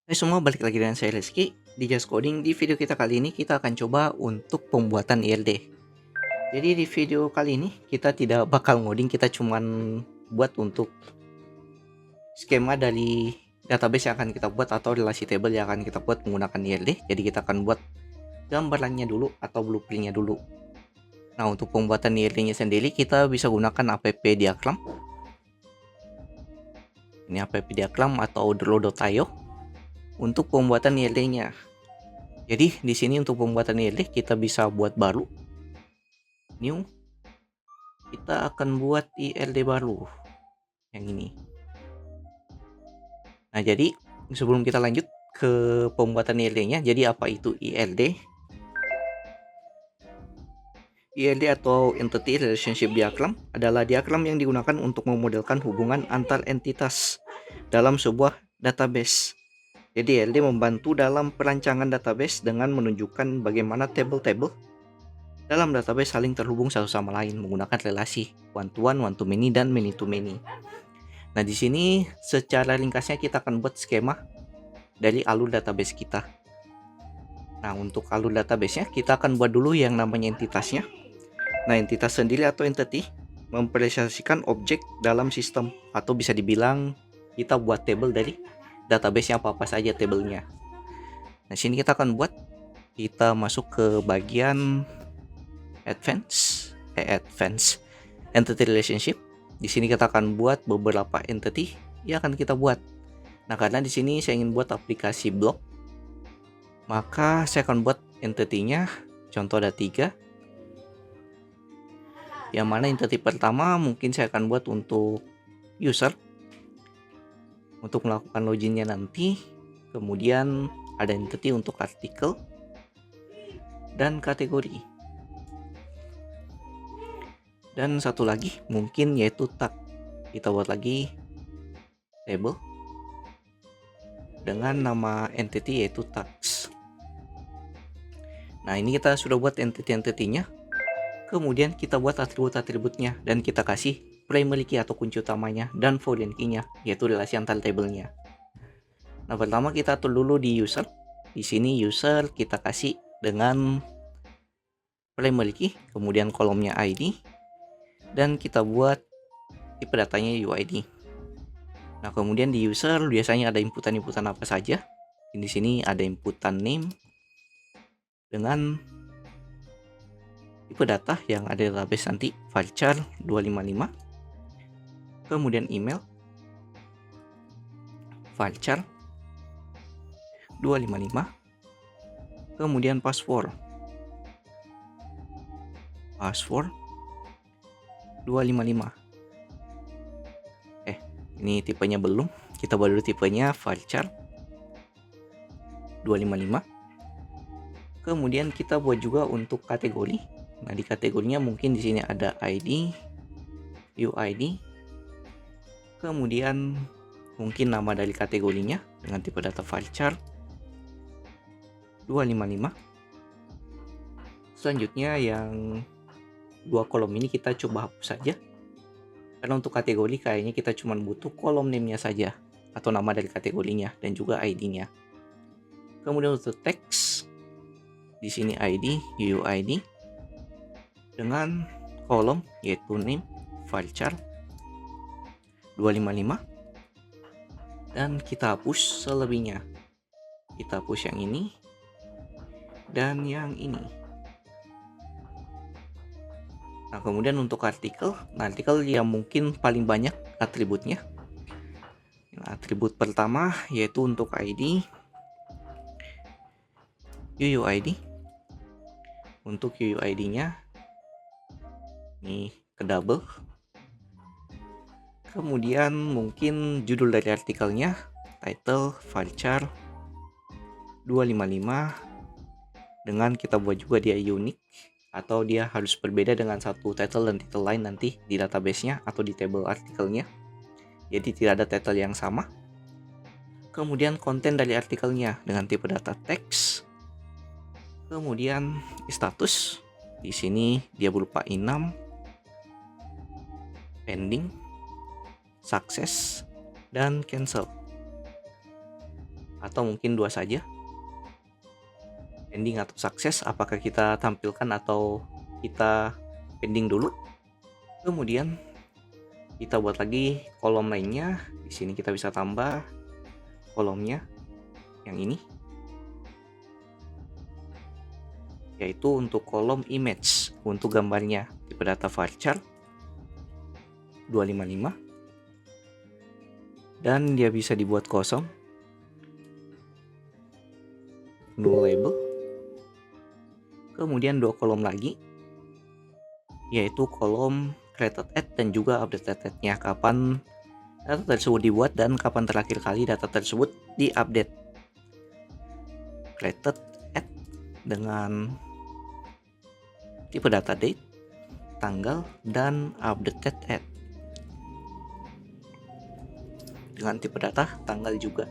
Hai semua, balik lagi dengan saya Rizky di Just Coding. Di video kita kali ini kita akan coba untuk pembuatan ILD. Jadi di video kali ini kita tidak bakal ngoding, kita cuman buat untuk skema dari database yang akan kita buat atau relasi table yang akan kita buat menggunakan ILD. Jadi kita akan buat gambarannya dulu atau blueprintnya dulu. Nah, untuk pembuatan ILD-nya sendiri kita bisa gunakan app diagram. Ini app diagram atau Drlo.io untuk pembuatan ILD-nya. Jadi di sini untuk pembuatan ILD kita bisa buat baru, new. Kita akan buat ILD baru yang ini. Nah, jadi sebelum kita lanjut ke pembuatan ILD-nya, jadi apa itu ILD? ILD atau Entity Relationship Diagram adalah diagram yang digunakan untuk memodelkan hubungan antar entitas dalam sebuah database. Jadi ILD membantu dalam perancangan database dengan menunjukkan bagaimana table-table dalam database saling terhubung satu sama lain menggunakan relasi one to one, one to many, dan many to many. Nah, di sini secara ringkasnya kita akan buat skema dari alur database kita. Nah, untuk alur database-nya kita akan buat dulu yang namanya entitasnya. Nah, entitas sendiri atau entity mempresentasikan objek dalam sistem, atau bisa dibilang kita buat table dari database-nya apa-apa saja tablenya. Nah, sini kita akan buat, kita masuk ke bagian advance entity relationship. Di sini kita akan buat beberapa entity yang akan kita buat. Nah, karena di sini saya ingin buat aplikasi blog, maka saya akan buat entity-nya. Contoh ada 3. Yang mana entity pertama mungkin saya akan buat untuk user, untuk melakukan loginnya nanti. Kemudian ada entity untuk artikel dan kategori. Dan satu lagi mungkin yaitu tag. Kita buat lagi table dengan nama entity yaitu tags. Nah, ini kita sudah buat entity-entity-nya. Kemudian kita buat atribut-atributnya dan kita kasih primary key atau kunci utamanya dan foreign key-nya, yaitu relasi antar table-nya. Nah, pertama kita atur dulu di user. Di sini user kita kasih dengan primary key, kemudian kolomnya ID, dan kita buat tipe datanya UID. Nah, kemudian di user biasanya ada inputan-inputan apa saja. Di sini ada inputan name dengan tipe data yang ada di database nanti, varchar 255. Kemudian email varchar 255. Kemudian password 255. Ini tipenya belum, kita buat dulu tipenya varchar 255. Kemudian kita buat juga untuk kategori. Nah, di kategorinya mungkin di sini ada ID, UID, kemudian mungkin nama dari kategorinya dengan tipe data varchar 255. Selanjutnya yang 2 kolom ini kita coba hapus saja, karena untuk kategori kayaknya kita cuma butuh kolom name-nya saja atau nama dari kategorinya dan juga ID-nya. Kemudian untuk teks, di sini ID, UUID dengan kolom yaitu name varchar 255, dan kita hapus selebihnya. Kita hapus yang ini dan yang ini. Nah, kemudian untuk artikel, artikel yang mungkin paling banyak atributnya. Nah, atribut pertama yaitu untuk ID, UUID. Untuk UUID-nya ini ke double. Kemudian mungkin judul dari artikelnya, title varchar 255, dengan kita buat juga dia unik atau dia harus berbeda dengan satu title dan title lain nanti di database-nya atau di table artikelnya. Jadi tidak ada title yang sama. Kemudian konten dari artikelnya dengan tipe data teks. Kemudian status, di sini dia berupa enum, pending, sukses, dan cancel. atau mungkin 2 saja. Pending atau sukses, apakah kita tampilkan atau kita pending dulu. Kemudian kita buat lagi kolom lainnya. Di sini kita bisa tambah kolomnya yang ini, yaitu untuk kolom image untuk gambarnya tipe data varchar 255, dan dia bisa dibuat kosong, null label. Kemudian 2 kolom lagi, yaitu kolom created at dan juga updated at-nya, kapan data tersebut dibuat dan kapan terakhir kali data tersebut diupdate. Created at dengan tipe data date, tanggal, dan updated at dengan tipe data tanggal juga.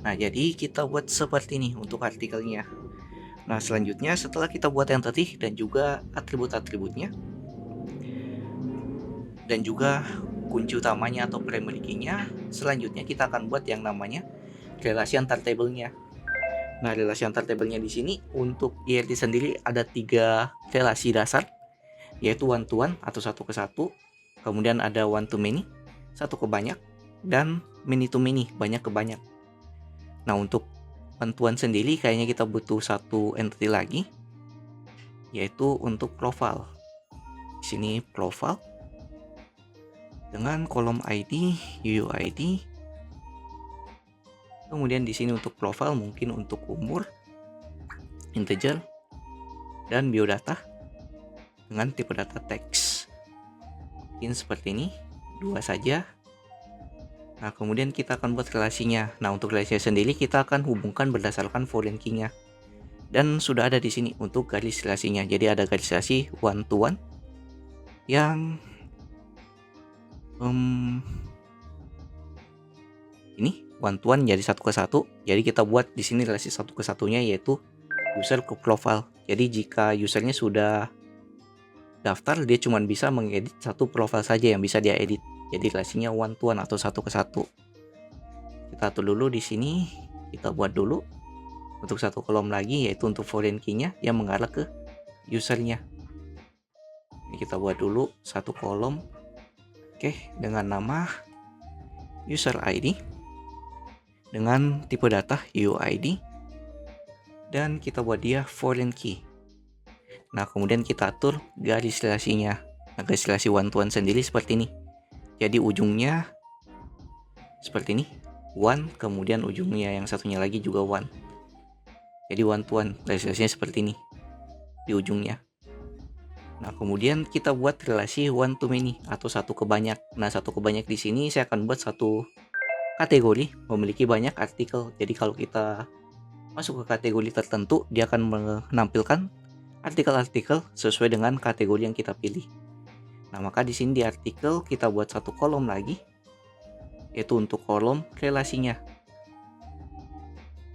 Nah, jadi kita buat seperti ini untuk artikelnya. Nah, selanjutnya setelah kita buat entity dan juga atribut-atributnya dan juga kunci utamanya atau primary key-nya, selanjutnya kita akan buat yang namanya relasi antar tabelnya. Nah, relasi antar tabelnya di sini untuk IRT sendiri ada 3 relasi dasar, yaitu one to one atau satu ke satu, kemudian ada one to many, satu ke banyak, dan many to many, banyak ke banyak. Nah, untuk one to one sendiri kayaknya kita butuh satu entity lagi, yaitu untuk profile. Di sini profile dengan kolom ID, UUID. Kemudian di sini untuk profile mungkin untuk umur, integer, dan biodata dengan tipe data teks. Mungkin seperti ini, 2 saja. Nah, kemudian kita akan buat relasinya. Nah, untuk relasinya sendiri kita akan hubungkan berdasarkan foreign key-nya. Dan sudah ada di sini untuk garis relasinya. Jadi ada garis relasi one to one yang ini one to one jadi satu ke satu. Jadi kita buat di sini relasi satu ke satunya yaitu user ke profile. Jadi jika usernya sudah daftar, dia cuma bisa mengedit satu profile saja yang bisa dia edit. Jadi relasinya one to one atau satu ke satu. Kita atur dulu di sini. Kita buat dulu untuk satu kolom lagi, yaitu untuk foreign key-nya yang mengarah ke usernya. Ini kita buat dulu satu kolom. Oke, dengan nama user ID dengan tipe data UUID, dan kita buat dia foreign key. Nah, kemudian kita atur garis relasinya. Nah, garis relasi one to one sendiri seperti ini. Jadi ujungnya seperti ini, one, kemudian ujungnya yang satunya lagi juga one. Jadi one to one, garis relasinya seperti ini di ujungnya. Nah, kemudian kita buat relasi one to many atau satu ke banyak. Nah, satu ke banyak di sini saya akan buat satu kategori memiliki banyak artikel. Jadi kalau kita masuk ke kategori tertentu, dia akan menampilkan artikel-artikel sesuai dengan kategori yang kita pilih. Nah, maka di sini di artikel kita buat satu kolom lagi, yaitu untuk kolom relasinya,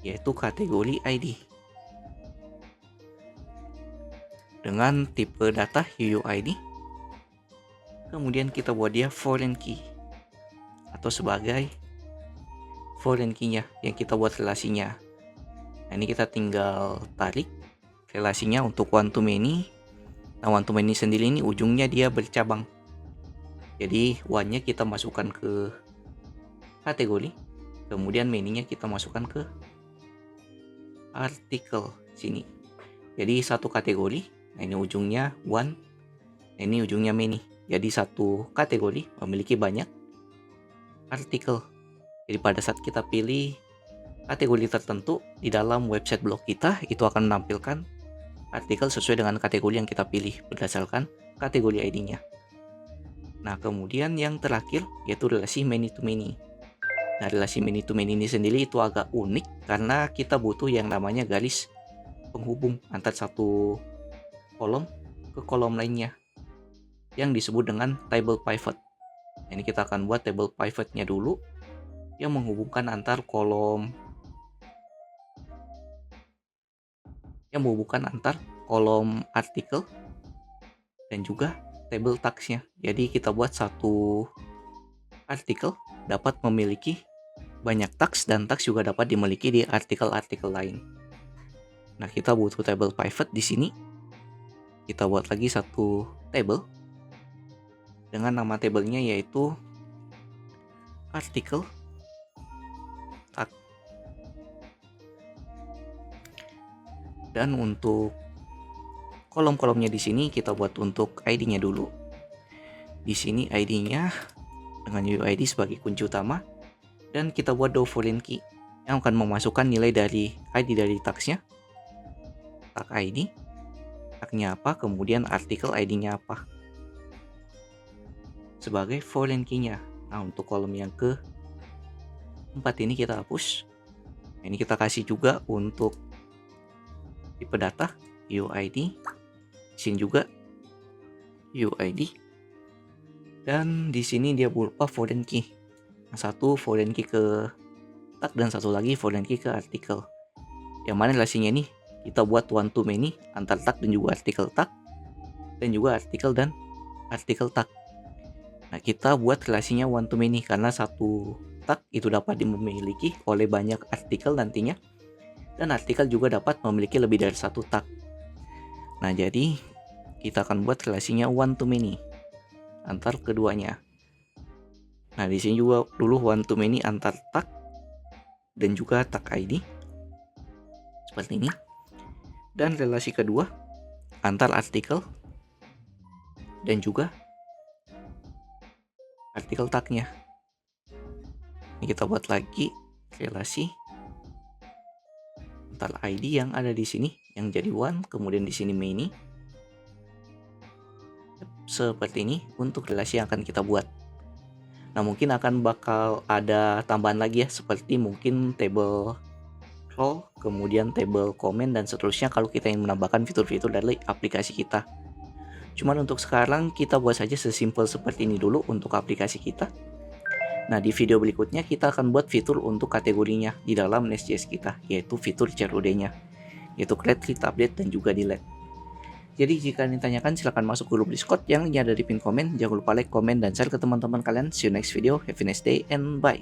yaitu kategori ID dengan tipe data UUID. Kemudian kita buat dia foreign key atau sebagai foreign key-nya yang kita buat relasinya. Nah, ini kita tinggal tarik relasinya untuk one to many. Nah, one to many sendiri ini ujungnya dia bercabang. Jadi one-nya kita masukkan ke kategori, kemudian many-nya kita masukkan ke artikel sini. Jadi satu kategori, nah ini ujungnya one, nah ini ujungnya many. Jadi satu kategori memiliki banyak artikel. Jadi pada saat kita pilih kategori tertentu di dalam website blog kita, itu akan menampilkan artikel sesuai dengan kategori yang kita pilih berdasarkan kategori ID-nya. Nah, kemudian yang terakhir yaitu relasi many to many. Nah, relasi many to many ini sendiri itu agak unik karena kita butuh yang namanya garis penghubung antar satu kolom ke kolom lainnya yang disebut dengan table pivot. Ini kita akan buat table pivot-nya dulu yang menghubungkan antar kolom, artikel dan juga table tags-nya. Jadi kita buat satu artikel dapat memiliki banyak tags dan tags juga dapat dimiliki di artikel-artikel lain. Nah, kita butuh table pivot di sini. Kita buat lagi satu table dengan nama tabelnya yaitu artikel tag. Dan untuk kolom-kolomnya di sini kita buat untuk ID-nya dulu. Di sini ID-nya dengan UID sebagai kunci utama, dan kita buat do foreign key yang akan memasukkan nilai dari ID dari tagsnya, tag ID, tagnya apa, kemudian artikel ID-nya apa sebagai foreign key-nya. Nah, untuk kolom yang keempat ini kita hapus. Ini kita kasih juga untuk tipe data UID, sini juga UID, dan di sini dia berupa foreign key. Satu foreign key ke tag dan satu lagi foreign key ke artikel. Yang mana relasinya ini kita buat one to many antar tag dan juga artikel tag, dan juga artikel dan artikel tag. Nah, kita buat relasinya one to many karena satu tag itu dapat dimiliki oleh banyak artikel nantinya, dan artikel juga dapat memiliki lebih dari satu tag. Nah, jadi kita akan buat relasinya one to many antar keduanya. Nah, di sini juga dulu one to many antar tag dan juga tag ID seperti ini. Dan relasi kedua antar artikel dan juga artikel tagnya. Ini kita buat lagi relasi antar ID yang ada di sini yang jadi one, kemudian di sini many. Seperti ini untuk relasi yang akan kita buat. Nah, mungkin akan bakal ada tambahan lagi ya, seperti mungkin table row, kemudian table comment, dan seterusnya kalau kita ingin menambahkan fitur-fitur dari aplikasi kita. Cuman untuk sekarang kita buat saja sesimpel seperti ini dulu untuk aplikasi kita. Nah, di video berikutnya kita akan buat fitur untuk kategorinya di dalam Nest.js kita, yaitu fitur CRUD-nya, yaitu create, read, update, dan juga delete. Jadi jika ditanyakan silahkan masuk grup Discord yang ada di pin komen. Jangan lupa like, komen, dan share ke teman-teman kalian. See you next video. Have a nice day and bye.